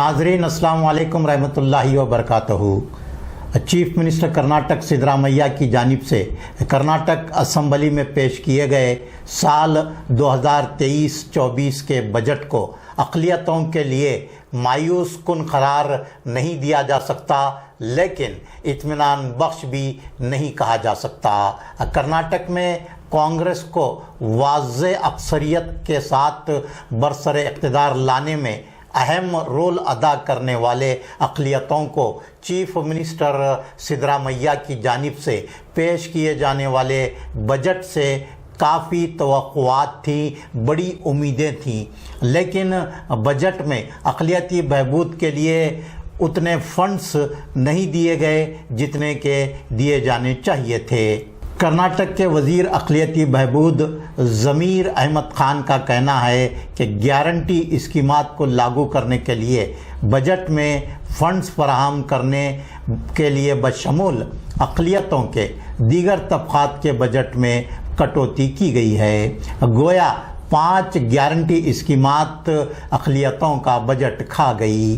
नाजरीन अस्सलाम वालेकुम रहमतुल्लाहि व बरकातहू। चीफ मिनिस्टर कर्नाटक सिद्धरामैया की जानिब से कर्नाटक असम्बली में पेश किए गए साल 2023-24 के बजट को अक़लियतों के लिए मायूस कुन करार नहीं दिया जा सकता, लेकिन इत्मीनान बख्श भी नहीं कहा जा सकता। कर्नाटक में कांग्रेस को वाज़ेह अक्सरियत के साथ बरसरे इक़्तिदार लाने में अहम रोल अदा करने वाले अक़लियतों को चीफ मिनिस्टर सिद्धरामैया की जानिब से पेश किए जाने वाले बजट से काफ़ी तवक्कुआत थी, बड़ी उम्मीदें थीं, लेकिन बजट में अक़लियती बहबूद के लिए उतने फंड्स नहीं दिए गए जितने के दिए जाने चाहिए थे। कर्नाटक के वज़ीर अक़लियती बहबूद ज़मीर अहमद ख़ान का कहना है कि गारंटी स्कीमात को लागू करने के लिए बजट में फ़ंड्स फराहम करने के लिए बशमूल अक़लियतों के दीगर तबक़ात के बजट में कटौती की गई है। गोया 5 गारंटी स्कीमात अक़लियतों का बजट खा गई।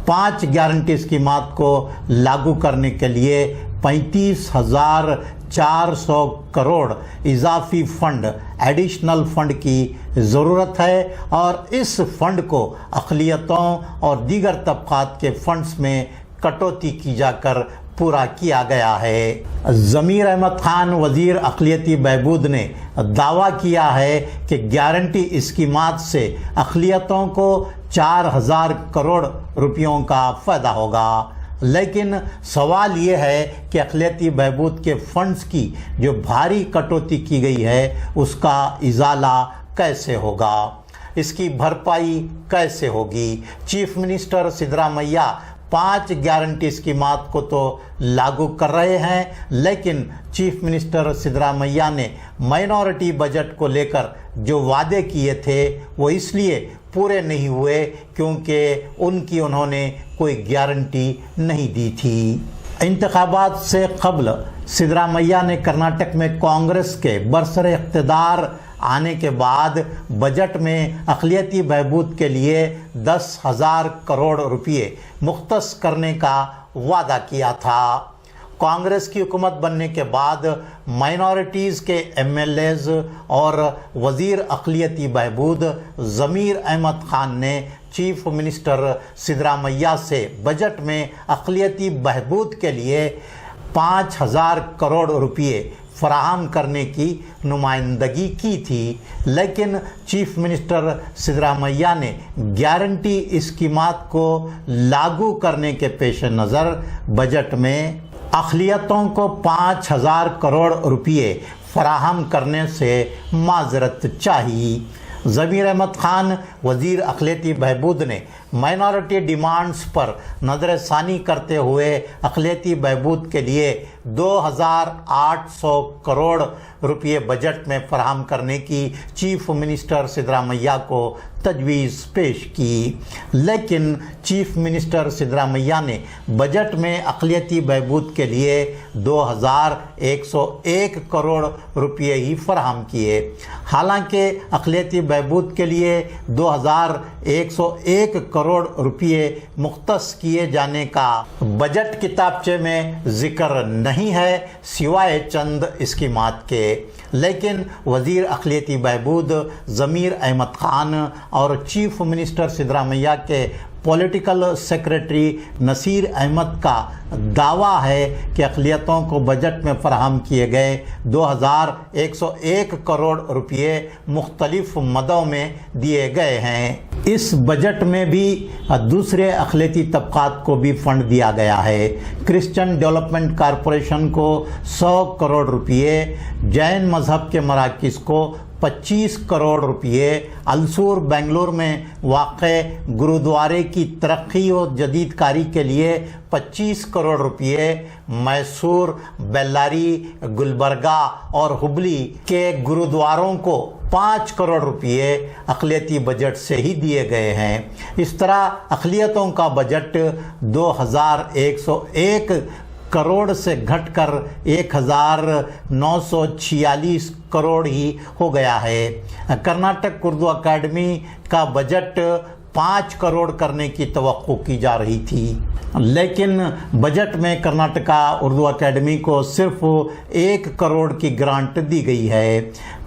5 गारंटी स्कीमात को लागू करने के लिए 35,400 करोड़ इजाफी फ़ंड एडिशनल फ़ंड की ज़रूरत है और इस फ़ंड को अक़लियतों और दीगर तबक़ात के फ़ंड्स में कटौती की जाकर पूरा किया गया है। ज़मीर अहमद ख़ान वज़ीर अक़लियती बहबूद ने दावा किया है कि गारंटी स्कीमात से अक़लियतों को 4,000 करोड़ रुपयों का फ़ायदा होगा, लेकिन सवाल ये है कि अक़लियती बहबूद के फ़ंड्स की जो भारी कटौती की गई है उसका इज़ाला कैसे होगा, इसकी भरपाई कैसे होगी। चीफ मिनिस्टर सिद्धरामैया 5 गारंटी स्कीमात को तो लागू कर रहे हैं, लेकिन चीफ मिनिस्टर सिद्धरामैया ने माइनॉरिटी बजट को लेकर जो वादे किए थे वो इसलिए पूरे नहीं हुए क्योंकि उन्होंने कोई गारंटी नहीं दी थी। इंतखाबात से कबल सिद्धरामैया ने कर्नाटक में कांग्रेस के बरसरे इक़्तिदार आने के बाद बजट में अक़लियती बहबूद के लिए 10,000 करोड़ रुपये मुख्तस करने का वादा किया था। कांग्रेस की हुकूमत बनने के बाद माइनॉरिटीज़ के MLAs और वज़ीर अक़लियती बहबूद ज़मीर अहमद ख़ान ने चीफ मिनिस्टर सिद्धरामैया से बजट में अक़लियती बहबूद के लिए 5,000 करोड़ रुपये फराहम करने की नुमाइंदगी की थी, लेकिन चीफ मिनिस्टर सिद्धरामैया ने गारंटी स्कीमात को लागू करने के पेश नज़र बजट में अक़लियतों को 5,000 करोड़ रुपये फराहम करने से माज़रत चाहिए। ज़मीर अहमद ख़ान वज़ीर अक़लियती बहबूद ने माइनॉरिटी डिमांड्स पर नज़रसानी करते हुए अक़लियती बहबूद के लिए 2,800 करोड़ रुपये बजट में फराहम करने की चीफ मिनिस्टर सिद्धरामैया को तजवीज़ पेश की, लेकिन चीफ मिनिस्टर सिद्धरामैया ने बजट में अक़लियती बहबूद के लिए 2,101 करोड़ रुपये ही फराहम किए। हालांकि अक़लियती बहबूद के लिए 2,101 करोड़ रुपये मुख्तस किए जाने का बजट किताबचे में ज़िक्र नहीं है सिवाय चंद स्कीमात के, लेकिन वज़ीर अक़लियती बहबूद ज़मीर अहमद ख़ान और चीफ मिनिस्टर सिद्धरामैया के पॉलिटिकल सेक्रेटरी नसीर अहमद का दावा है कि अक़लियतों को बजट में फराहम किए गए 2,101 करोड़ रुपये मुख्तलिफ मदों में दिए गए हैं। इस बजट में भी दूसरे अक़लियती तबक़ात को भी फ़ंड दिया गया है। क्रिश्चियन डेवलपमेंट कॉरपोरेशन को 100 करोड़ रुपये, जैन मज़हब के मराकिज़ को 25 करोड़ रुपये, अलसूर बेंगलुरु में वाक़े गुरुद्वारे की तरक्की और जदीदकारी के लिए 25 करोड़ रुपये, मैसूर, बेल्लारी, गुलबर्गा और हुबली के गुरुद्वारों को 5 करोड़ रुपये अक़लियती बजट से ही दिए गए हैं। इस तरह अक़लियतों का बजट 2,101 करोड़ से घटकर 1,946 करोड़ ही हो गया है। कर्नाटक उर्दू अकादमी का बजट 5 करोड़ करने की तवक्को की जा रही थी, लेकिन बजट में कर्नाटका उर्दू अकेडमी को सिर्फ 1 करोड़ की ग्रांट दी गई है।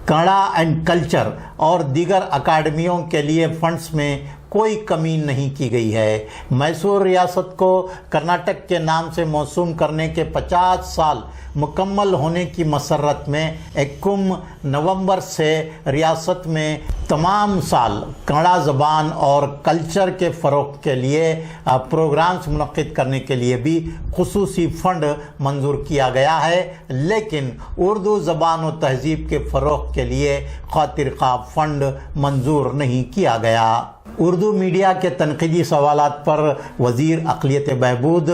कन्नड़ा एंड कल्चर और दीगर अकादमियों के लिए फंड्स में कोई कमी नहीं की गई है। मैसूर रियासत को कर्नाटक के नाम से मौसूम करने के 50 साल मुकम्मल होने की मसरत में 21 नवंबर से रियासत में तमाम साल कन्नड़ा ज़बान और कल्चर के फ़रोग़ के लिए प्रोग्राम्स मुनक़्क़िद करने के लिए भी खुसूसी फ़ंड मंजूर किया गया है, लेकिन उर्दू ज़बान और तहज़ीब के फ़रोग़ के लिए खातिर ख़्वाह फ़ंड मंजूर नहीं किया गया। उर्दू मीडिया के तनक़ीदी सवालात पर वज़ीर अक़लियत बहबूद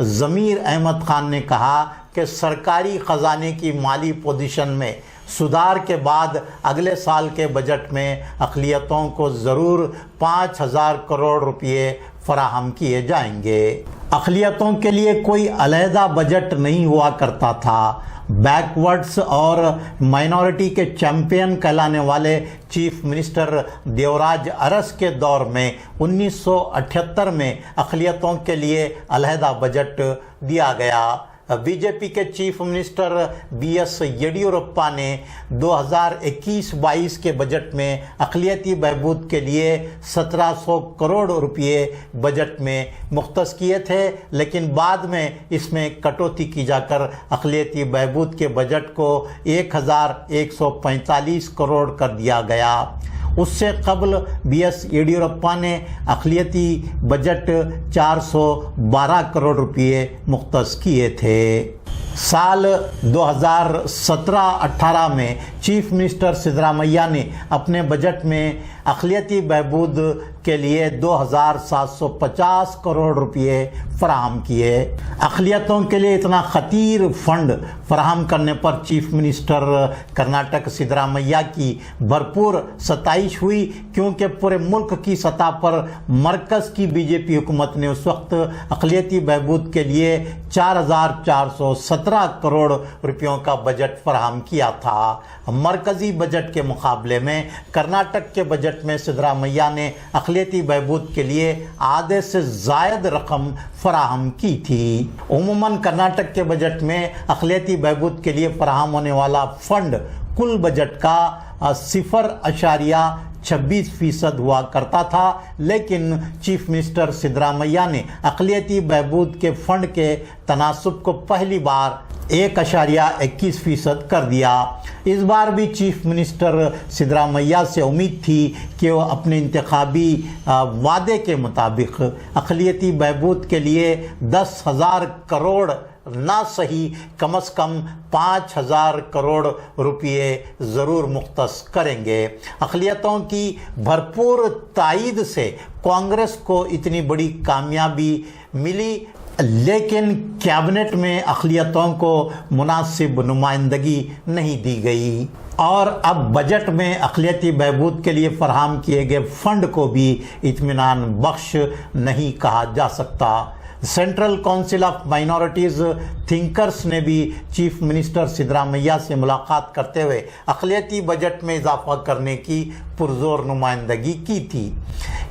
ज़मीर अहमद ख़ान ने कहा कि सरकारी ख़जाने की माली पोजीशन में सुधार के बाद अगले साल के बजट में अक़लियतों को ज़रूर 5,000 करोड़ रुपये फराहम किए जाएंगे। अक़लियतों के लिए कोई अलहदा बजट नहीं हुआ करता था। बैकवर्ड्स और माइनॉरिटी के चैंपियन कहलाने वाले चीफ मिनिस्टर देवराज अरस के दौर में 1978 में अक़लियतों के लिए अलहदा बजट दिया गया। बीजेपी के चीफ मिनिस्टर बीएस येडियुरप्पा ने 2021-22 के बजट में अक़लियती बहबूद के लिए 1700 करोड़ रुपये बजट में मुख्तस किए थे, लेकिन बाद में इसमें कटौती की जाकर अक़लियती बहबूद के बजट को 1145 करोड़ कर दिया गया। उससे कबल बीएस येडियुरप्पा ने अक़लियती बजट 412 करोड़ रुपये मुख्तस किए थे। साल 2017-18 में चीफ मिनिस्टर सिद्धरामैया ने अपने बजट में अक़लियती बहबूद के लिए 2,750 करोड़ रुपये फराहम किए। अक़लियतों के लिए इतना ख़तीर फ़ंड फराहम करने पर चीफ मिनिस्टर कर्नाटक सिद्धरामैया की भरपूर सताइश हुई, क्योंकि पूरे मुल्क की सतह पर मरकज़ की बीजेपी हुकूमत ने उस वक्त अक़लियती बहबूद के लिए 4,417 करोड़ रुपयों का बजट फराहम किया था। मरकज़ी बजट के मुकाबले में कर्नाटक के बजट में सिद्धरामैया ने अक़लियती बहबूद के लिए आधे से ज़ायद रकम फराहम की थी। उमूमन कर्नाटक के बजट में अक़लियती बहबूद के लिए फराहम होने वाला फ़ंड कुल बजट का 0.26% हुआ करता था, लेकिन चीफ मिनिस्टर सिद्धरामैया ने अक़लियती बहबूद के फ़ंड के तनासुब को पहली बार 1.21% कर दिया। इस बार भी चीफ मिनिस्टर सिद्धरामैया से उम्मीद थी कि वो अपने इंतखाबी वादे के मुताबिक अक़लियती बहबूद के लिए 10,000 करोड़ ना सही कम से कम 5,000 करोड़ रुपये ज़रूर मुख्तस करेंगे। अक़लियतों की भरपूर तायीद से कांग्रेस को इतनी बड़ी कामयाबी मिली, लेकिन कैबिनेट में अक़लियतों को मुनासिब नुमाइंदगी नहीं दी गई और अब बजट में अक़लियती बहबूद के लिए फराहम किए गए फ़ंड को भी इत्मीनान बख्श नहीं कहा जा सकता। Central council of minorities thinkers ने भी चीफ मिनिस्टर सिद्धरामैया से मुलाकात करते हुए अक़लियती बजट में इजाफा करने की पुरजोर नुमाइंदगी की थी।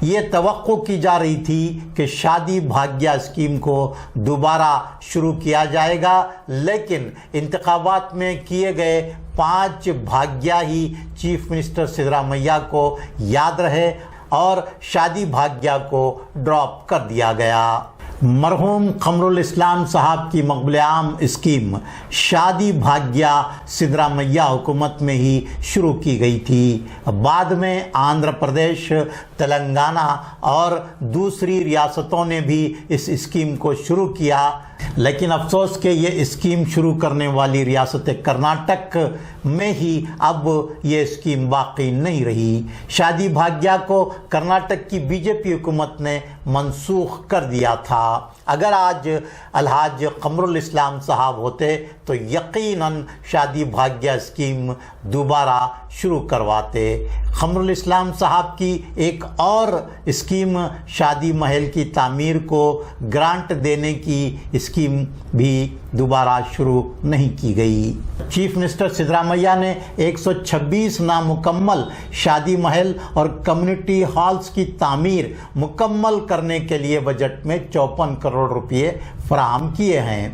ये तवक्को की जा रही थी कि शादी भाग्य स्कीम को दोबारा शुरू किया जाएगा, लेकिन इंतखाबात में किए गए 5 भाग्य ही चीफ मिनिस्टर सिद्धरामैया को याद रहे और शादी भाग्य को ड्रॉप कर दिया गया। मरहूम क़मरुल इस्लाम साहब की मक़बूल आम स्कीम शादी भाग्य सिद्धरामैया हुकूमत में ही शुरू की गई थी। बाद में आंध्र प्रदेश, तेलंगाना और दूसरी रियासतों ने भी इस स्कीम को शुरू किया, लेकिन अफसोस कि ये स्कीम शुरू करने वाली रियासत कर्नाटक में ही अब ये स्कीम बाकी नहीं रही। शादी भाग्य को कर्नाटक की बीजेपी हुकूमत ने मनसूख कर दिया था। اگر آج الحاج قمر الاسلام صاحب ہوتے تو یقیناً شادی بھاگیہ اسکیم دوبارہ شروع کرواتے۔ قمر الاسلام صاحب کی ایک اور اسکیم شادی محل کی تعمیر کو گرانٹ دینے کی اسکیم بھی دوبارہ شروع نہیں کی گئی۔ چیف منسٹر سدرامیہ نے 126 نامکمل شادی محل اور کمیونٹی ہالز کی تعمیر مکمل کرنے کے لیے بجٹ میں 54 کروڑ روپے فراہم کیے ہیں۔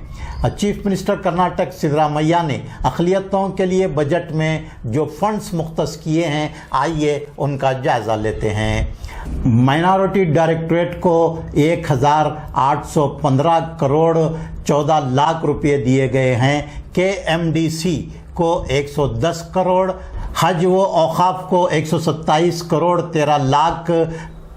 چیف منسٹر کرناٹک سدرامیہ نے اقلیتوں کے لیے بجٹ میں جو فنڈز مختص کیے ہیں، آئیے ان کا جائزہ لیتے ہیں۔ مائنارٹی ڈائریکٹوریٹ کو 1815 کروڑ 14 لاکھ روپے دیے گئے ہیں۔ KMDC کو 110 کروڑ، حج و اوقاف کو 127 کروڑ 13 لاکھ،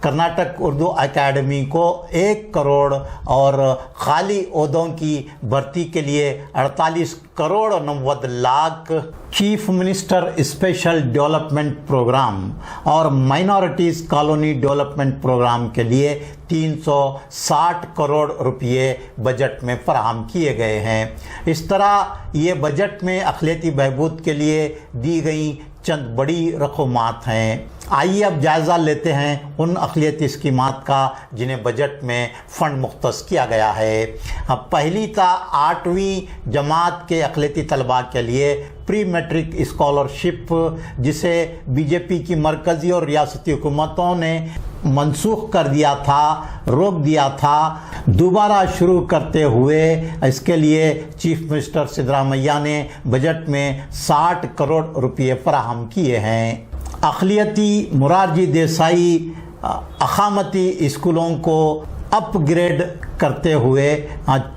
کرناٹک اردو اکیڈمی کو 1 کروڑ اور خالی عہدوں کی بھرتی کے لیے 48 crore 90 lakh. Chief minister special development programme اور مائنارٹیز کالونی ڈیولپمنٹ پروگرام کے لیے 360 کروڑ روپے بجٹ میں فراہم کیے گئے ہیں۔ اس طرح یہ بجٹ میں اقلیتی بہبود کے لیے دی گئی چند بڑی رقومات ہیں۔ آئیے اب جائزہ لیتے ہیں ان اقلیتی اسکیمات کا جنہیں بجٹ میں فنڈ مختص کیا گیا ہے۔ اب پہلی تا 8ویں جماعت کے اقلیتی طلباء کے لیے پری میٹرک اسکالرشپ، جسے BJP کی مرکزی اور ریاستی حکومتوں نے منسوخ کر دیا تھا، روک دیا تھا، دوبارہ شروع کرتے ہوئے اس کے لیے چیف منسٹر سدرامیہ نے بجٹ میں 60 کروڑ روپے فراہم کیے ہیں۔ اقلیتی مرارجی دیسائی اقامتی اسکولوں کو اپ گریڈ کرتے ہوئے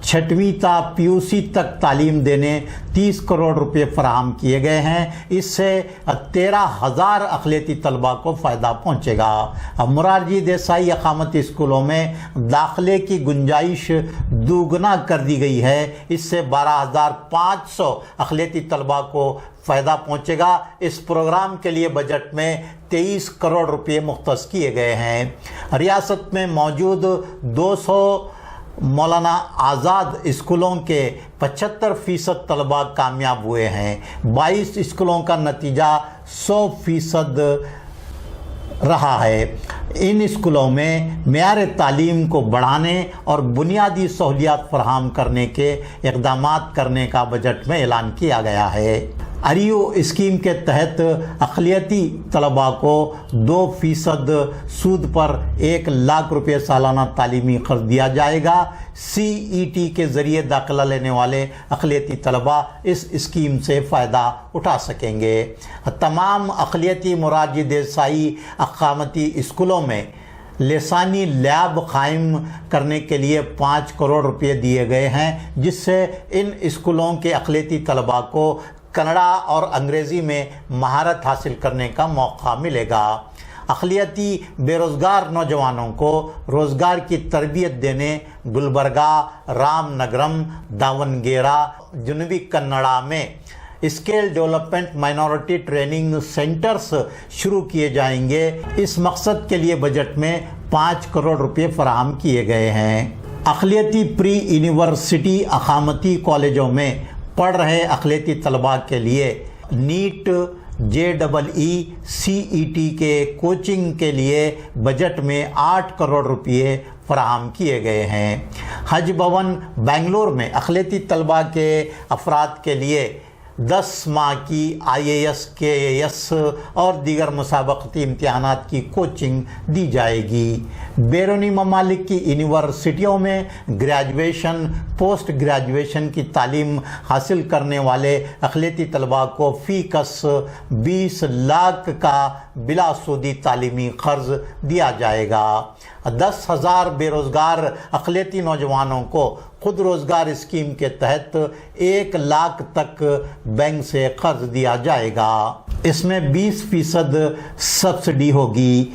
6ویں تا PUC تک تعلیم دینے 30 کروڑ روپے فراہم کیے گئے ہیں۔ اس سے 13,000 اقلیتی طلباء کو فائدہ پہنچے گا۔ مرارجی دیسائی اقامتی اسکولوں میں داخلے کی گنجائش دوگنا کر دی گئی ہے۔ اس سے 12,500 اقلیتی طلباء کو فائدہ پہنچے گا۔ اس پروگرام کے لیے بجٹ میں 23 کروڑ روپے مختص کیے گئے ہیں۔ ریاست میں موجود 200 مولانا آزاد اسکولوں کے 75% طلباء کامیاب ہوئے ہیں۔ 22 اسکولوں کا نتیجہ 100% رہا ہے۔ ان اسکولوں میں معیار تعلیم کو بڑھانے اور بنیادی سہولیات فراہم کرنے کے اقدامات کرنے کا بجٹ میں اعلان کیا گیا ہے۔ اریو اسکیم کے تحت اقلیتی طلباء کو 2% سود پر 1 لاکھ روپے سالانہ تعلیمی قرض دیا جائے گا۔ CET کے ذریعے داخلہ لینے والے اقلیتی طلباء اس اسکیم سے فائدہ اٹھا سکیں گے۔ تمام اقلیتی مرارجی دیسائی اقامتی اسکولوں میں لسانی لیب قائم کرنے کے لیے 5 کروڑ روپے دیے گئے ہیں، جس سے ان اسکولوں کے اقلیتی طلباء کو کنڑا اور انگریزی میں مہارت حاصل کرنے کا موقع ملے گا۔ اقلیتی بے روزگار نوجوانوں کو روزگار کی تربیت دینے گلبرگہ، رام نگرم، داونگیرا، جنوبی کنڑا میں scale development minority training centres شروع کیے جائیں گے۔ اس مقصد کے لیے بجٹ میں 5 کروڑ روپے فراہم کیے گئے ہیں۔ اقلیتی پری یونیورسٹی اقامتی کالجوں میں پڑھ رہے اقلیتی طلباء کے لیے نیٹ، JEE، CET کے کوچنگ کے لیے بجٹ میں 8 کروڑ روپے فراہم کیے گئے ہیں۔ حج بھون بنگلور میں اقلیتی طلباء کے افراد کے لیے 10 ماہ کی IAS، KAS اور دیگر مسابقتی امتحانات کی کوچنگ دی جائے گی۔ بیرونی ممالک کی یونیورسٹیوں میں گریجویشن، پوسٹ گریجویشن کی تعلیم حاصل کرنے والے اقلیتی طلباء کو فی کس 20 لاکھ کا بلا سودی تعلیمی قرض دیا جائے گا۔ 10,000 بے روزگار اقلیتی نوجوانوں کو خود روزگار اسکیم کے تحت 1 لاکھ تک بینک سے قرض دیا جائے گا۔ اس میں 20% سبسڈی ہوگی۔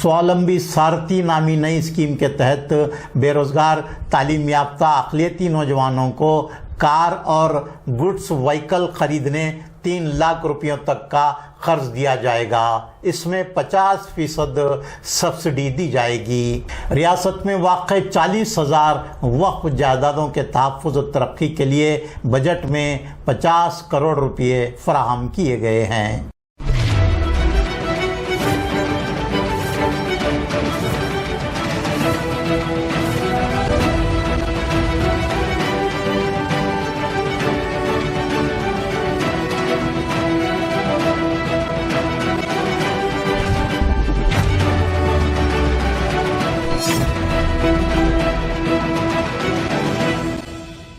سوالمبی سارتی نامی نئی اسکیم کے تحت بے روزگار تعلیم یافتہ اقلیتی نوجوانوں کو कार और गुड्स व्हीकल खरीदने 3 लाख रुपयों तक का कर्ज दिया जाएगा। इसमें 50% सब्सिडी दी जाएगी। रियासत में वाक़ 40,000 वक्फ जायदादों के तहफ़्फ़ुज़ और तरक्की के लिए बजट में 50 करोड़ रुपये फराहम किए गए हैं।